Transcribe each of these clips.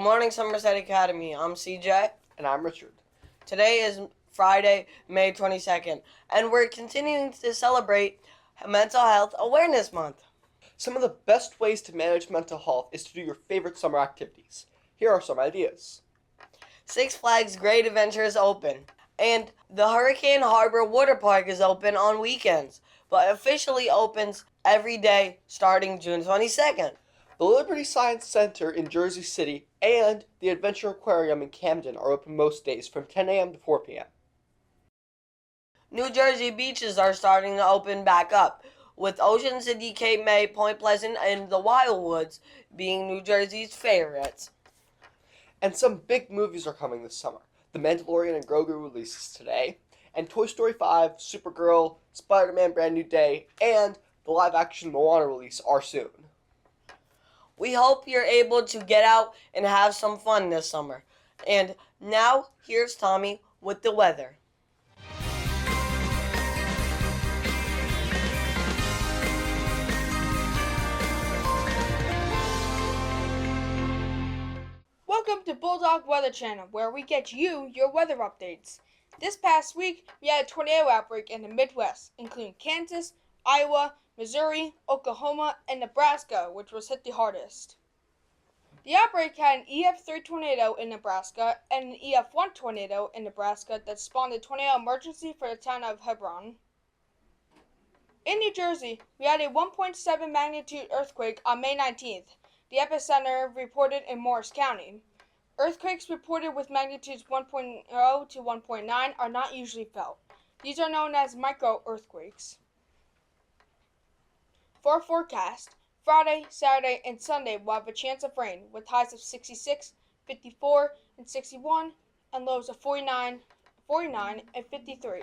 morning, Somerset Academy. I'm CJ. And I'm Richard. Today is Friday, May 22nd, and we're continuing to celebrate Mental Health Awareness Month. Some of the best ways to manage mental health is to do your favorite summer activities. Here are some ideas. Six Flags Great Adventure is open, and the Hurricane Harbor Water Park is open on weekends, but officially opens every day starting June 22nd. The Liberty Science Center in Jersey City and the Adventure Aquarium in Camden are open most days from 10 a.m. to 4 p.m. New Jersey beaches are starting to open back up, with Ocean City, Cape May, Point Pleasant, and the Wildwoods being New Jersey's favorites. And some big movies are coming this summer. The Mandalorian and Grogu releases today, and Toy Story 5, Supergirl, Spider-Man Brand New Day, and the live-action Moana release are soon. We hope you're able to get out and have some fun this summer. And now, here's Tommy with the weather. Welcome to Bulldog Weather Channel, where we get you your weather updates. This past week, we had a tornado outbreak in the Midwest, including Kansas, Iowa, Missouri, Oklahoma, and Nebraska, which was hit the hardest. The outbreak had an EF3 tornado in Nebraska and an EF1 tornado in Nebraska that spawned a tornado emergency for the town of Hebron. In New Jersey, we had a 1.7 magnitude earthquake on May 19th. The epicenter reported in Morris County. Earthquakes reported with magnitudes 1.0 to 1.9 are not usually felt. These are known as micro-earthquakes. For our forecast, Friday, Saturday, and Sunday will have a chance of rain with highs of 66, 54, and 61, and lows of 49, and 53.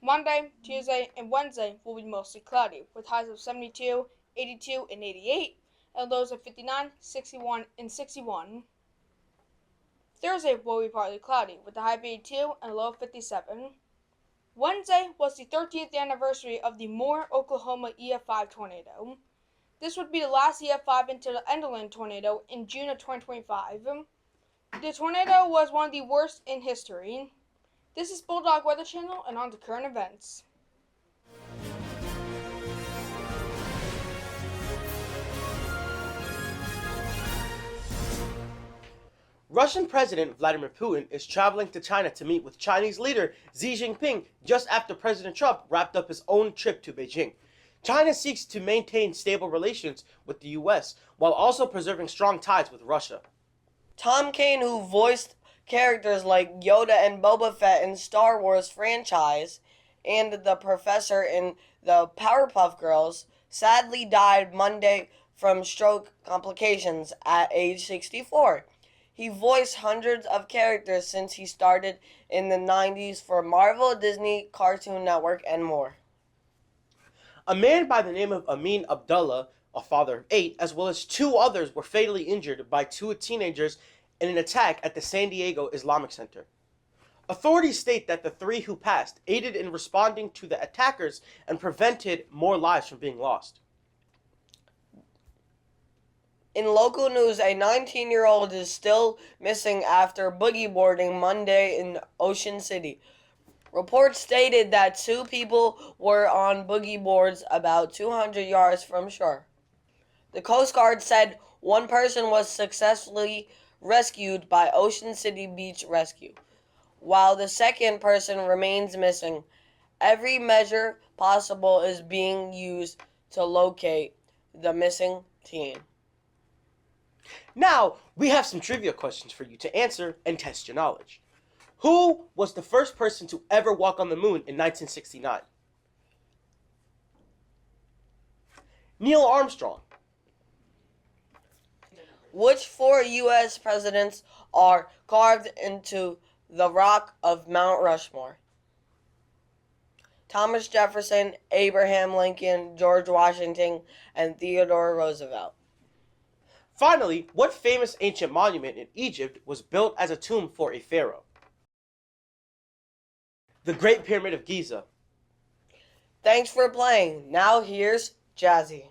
Monday, Tuesday, and Wednesday will be mostly cloudy with highs of 72, 82, and 88, and lows of 59, 61, and 61. Thursday will be partly cloudy with a high of 82 and a low of 57. Wednesday was the 13th anniversary of the Moore, Oklahoma EF5 tornado. This would be the last EF5 until the Enderlin tornado in June of 2025. The tornado was one of the worst in history. This is Bulldog Weather Channel, and on to current events. Russian President Vladimir Putin is traveling to China to meet with Chinese leader Xi Jinping just after President Trump wrapped up his own trip to Beijing. China seeks to maintain stable relations with the U.S. while also preserving strong ties with Russia. Tom Kane, who voiced characters like Yoda and Boba Fett in Star Wars franchise, and the professor in the Powerpuff Girls, sadly died Monday from stroke complications at age 64. He voiced hundreds of characters since he started in the 90s for Marvel, Disney, Cartoon Network, and more. A man by the name of Amin Abdullah, a father of 8, as well as 2 others were fatally injured by 2 teenagers in an attack at the San Diego Islamic Center. Authorities state that the 3 who passed aided in responding to the attackers and prevented more lives from being lost. In local news, a 19-year-old is still missing after boogie boarding Monday in Ocean City. Reports stated that 2 people were on boogie boards about 200 yards from shore. The Coast Guard said 1 person was successfully rescued by Ocean City Beach Rescue, while the 2nd person remains missing. Every measure possible is being used to locate the missing teen. Now, we have some trivia questions for you to answer and test your knowledge. Who was the first person to ever walk on the moon in 1969? Neil Armstrong. Which 4 U.S. presidents are carved into the rock of Mount Rushmore? Thomas Jefferson, Abraham Lincoln, George Washington, and Theodore Roosevelt. Finally, what famous ancient monument in Egypt was built as a tomb for a pharaoh? The Great Pyramid of Giza. Thanks for playing. Now here's Jazzy.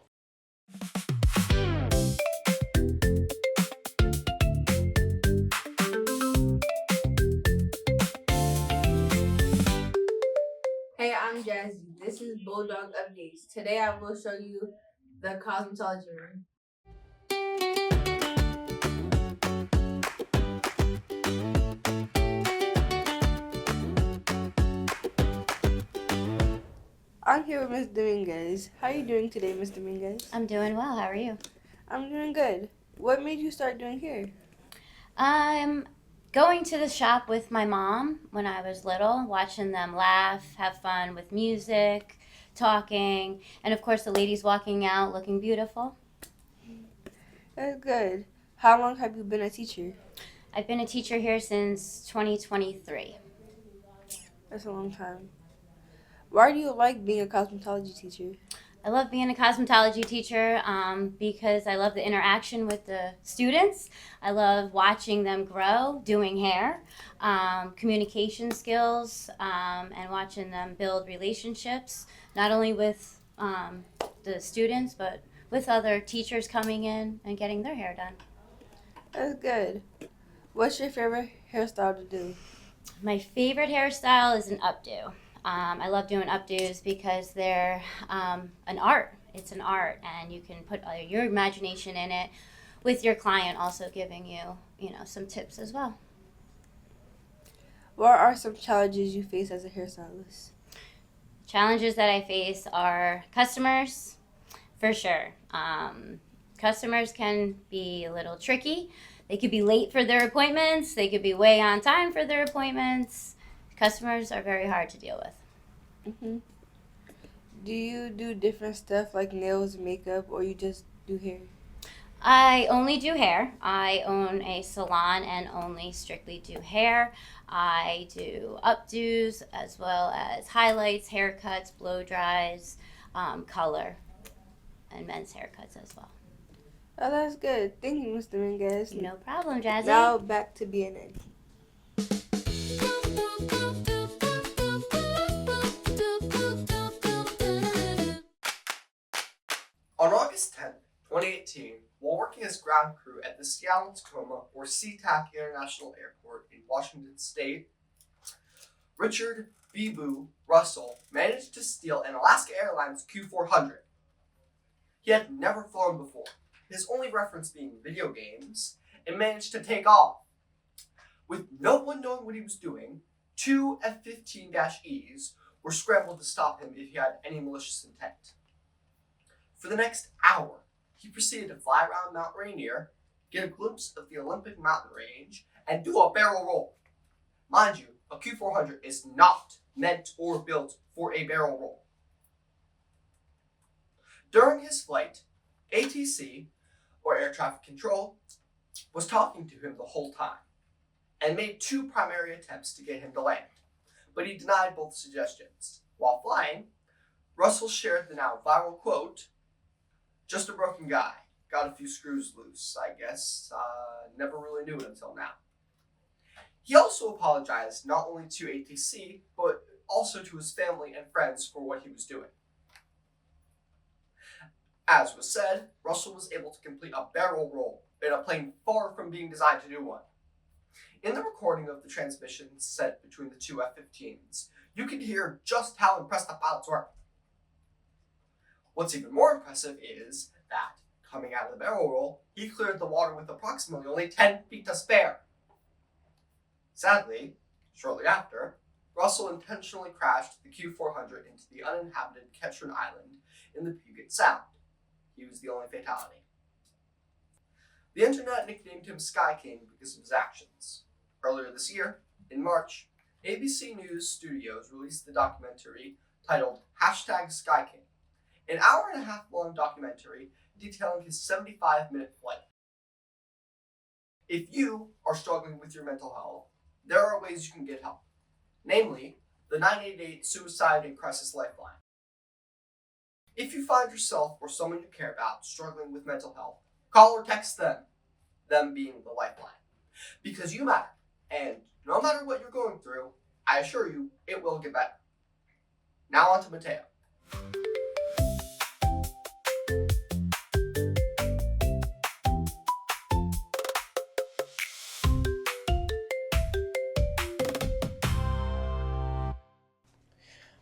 Hey, I'm Jazzy. This is Bulldog Updates. Today I will show you the cosmetology room. I'm here with Ms. Dominguez. How are you doing today, Ms. Dominguez? I'm doing well. How are you? I'm doing good. What made you start doing hair? I'm going to the shop with my mom when I was little, watching them laugh, have fun with music, talking, and of course the ladies walking out looking beautiful. That's good. How long have you been a teacher? I've been a teacher here since 2023. That's a long time. Why do you like being a cosmetology teacher? I love being a cosmetology teacher because I love the interaction with the students. I love watching them grow, doing hair, communication skills, and watching them build relationships, not only with the students, but with other teachers coming in and getting their hair done. That's good. What's your favorite hairstyle to do? My favorite hairstyle is an updo. I love doing updos because they're an art. It's an art, and you can put your imagination in it, with your client also giving you, some tips as well. What are some challenges you face as a hairstylist? Challenges that I face are customers, for sure. Customers can be a little tricky. They could be late for their appointments. They could be way on time for their appointments. Customers are very hard to deal with. hmm Do you do different stuff like nails, makeup, or you just do hair? I only do hair. I own a salon and only strictly do hair. I do updos as well as highlights, haircuts, blow dries, color, and men's haircuts as well. Oh, that's good. Thank you, Ms. Dominguez. No problem, Jazzy. Now back to BNN. On August 10, 2018, while working as ground crew at the Seattle-Tacoma or SeaTac International Airport in Washington State, Richard Bibu Russell managed to steal an Alaska Airlines Q400. He had never flown before, his only reference being video games, and managed to take off. With no one knowing what he was doing, two F-15-Es were scrambled to stop him if he had any malicious intent. For the next hour, he proceeded to fly around Mount Rainier, get a glimpse of the Olympic mountain range, and do a barrel roll. Mind you, a Q400 is not meant or built for a barrel roll. During his flight, ATC, or Air Traffic Control, was talking to him the whole time and made two primary attempts to get him to land, but he denied both suggestions. While flying, Russell shared the now viral quote, "Just a broken guy. Got a few screws loose, I guess. Never really knew it until now." He also apologized not only to ATC, but also to his family and friends for what he was doing. As was said, Russell was able to complete a barrel roll in a plane far from being designed to do one. In the recording of the transmission set between the two F-15s, you can hear just how impressed the pilots were. What's even more impressive is that, coming out of the barrel roll, he cleared the water with approximately only 10 feet to spare. Sadly, shortly after, Russell intentionally crashed the Q400 into the uninhabited Ketron Island in the Puget Sound. He was the only fatality. The internet nicknamed him Sky King because of his actions. Earlier this year, in March, ABC News Studios released the documentary titled #Sky King, an hour-and-a-half long documentary detailing his 75-minute flight. If you are struggling with your mental health, there are ways you can get help, namely the 988 Suicide and Crisis Lifeline. If you find yourself or someone you care about struggling with mental health, call or text them being the lifeline, because you matter, and no matter what you're going through, I assure you it will get better. Now on to Mateo.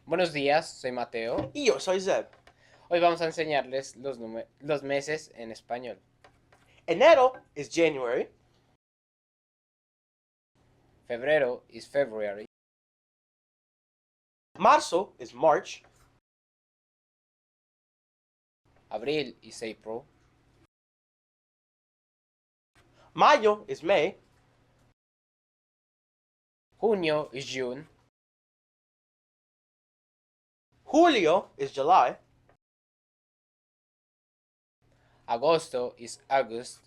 Buenos días, soy Mateo. Y yo soy Zeb. Hoy vamos a enseñarles los meses en español. Enero is January. Febrero is February. Marzo is March. Abril is April. Mayo is May. Junio is June. Julio is July. Agosto is August.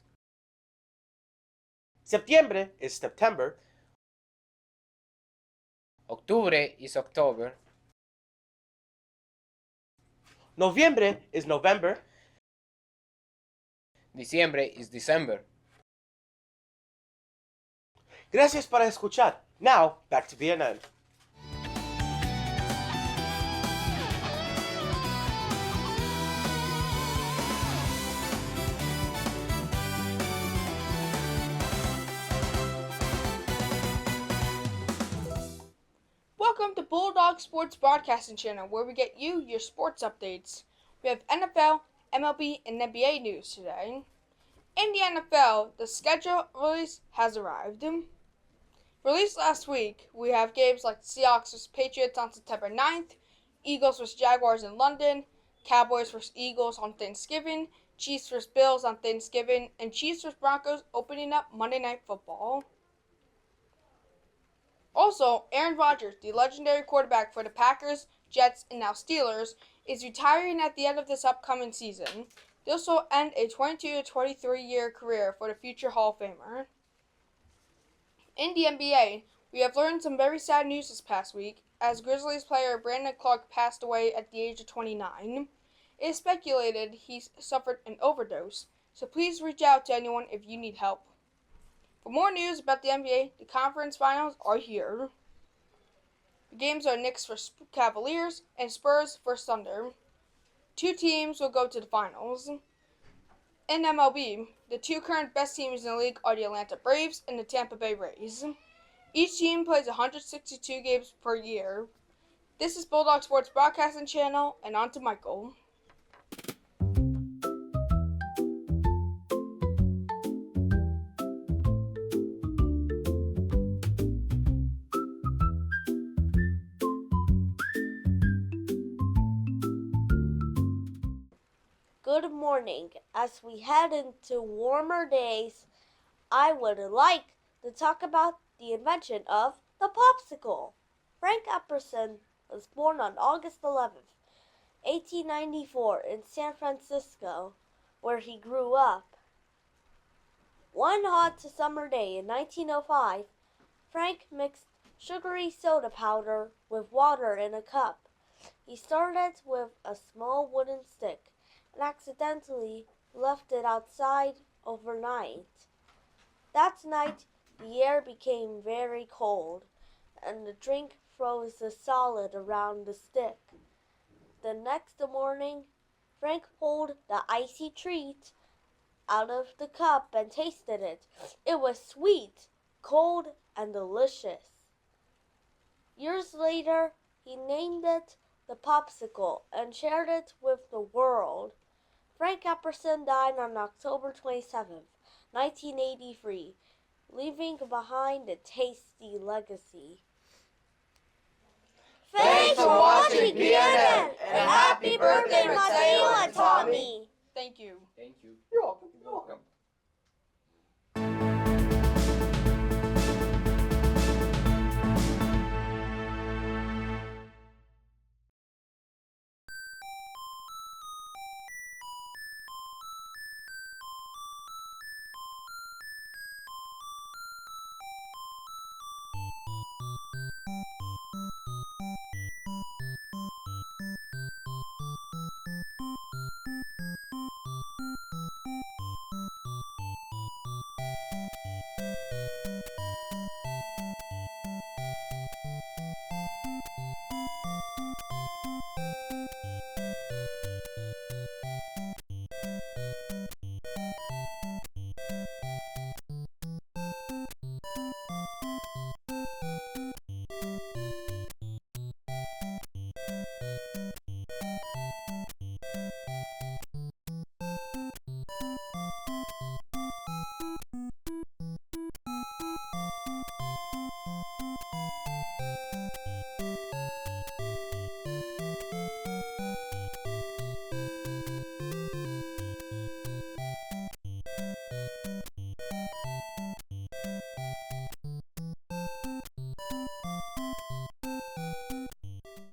Septiembre is September. Octubre is October. Noviembre is November. Diciembre is December. Gracias por escuchar. Now, back to BNN. Welcome to Bulldog Sports Broadcasting Channel, where we get you your sports updates. We have NFL, MLB, and NBA news today. In the NFL, the schedule release has arrived. Released last week, we have games like Seahawks vs. Patriots on September 9th, Eagles vs. Jaguars in London, Cowboys vs. Eagles on Thanksgiving, Chiefs vs. Bills on Thanksgiving, and Chiefs vs. Broncos opening up Monday Night Football. Also, Aaron Rodgers, the legendary quarterback for the Packers, Jets, and now Steelers, is retiring at the end of this upcoming season. This will end a 22 to 23-year career for the future Hall of Famer. In the NBA, we have learned some very sad news this past week, as Grizzlies player Brandon Clark passed away at the age of 29. It is speculated he suffered an overdose, so please reach out to anyone if you need help. For more news about the NBA, the conference finals are here. The games are Knicks vs. Cavaliers and Spurs vs. Thunder. 2 teams will go to the finals. In MLB, the 2 current best teams in the league are the Atlanta Braves and the Tampa Bay Rays. Each team plays 162 games per year. This is Bulldog Sports Broadcasting Channel, and on to Michael. Good morning. As we head into warmer days, I would like to talk about the invention of the popsicle. Frank Epperson was born on August 11th, 1894 in San Francisco, where he grew up. One hot summer day in 1905, Frank mixed sugary soda powder with water in a cup. He started with a small wooden stick and accidentally left it outside overnight. That night, the air became very cold, and the drink froze solid around the stick. The next morning, Frank pulled the icy treat out of the cup and tasted it. It was sweet, cold, and delicious. Years later, he named it the popsicle and shared it with the world. Frank Epperson died on October 27th, 1983, leaving behind a tasty legacy. Thanks for watching BNN, and happy birthday, Mateo and Tommy. Thank you.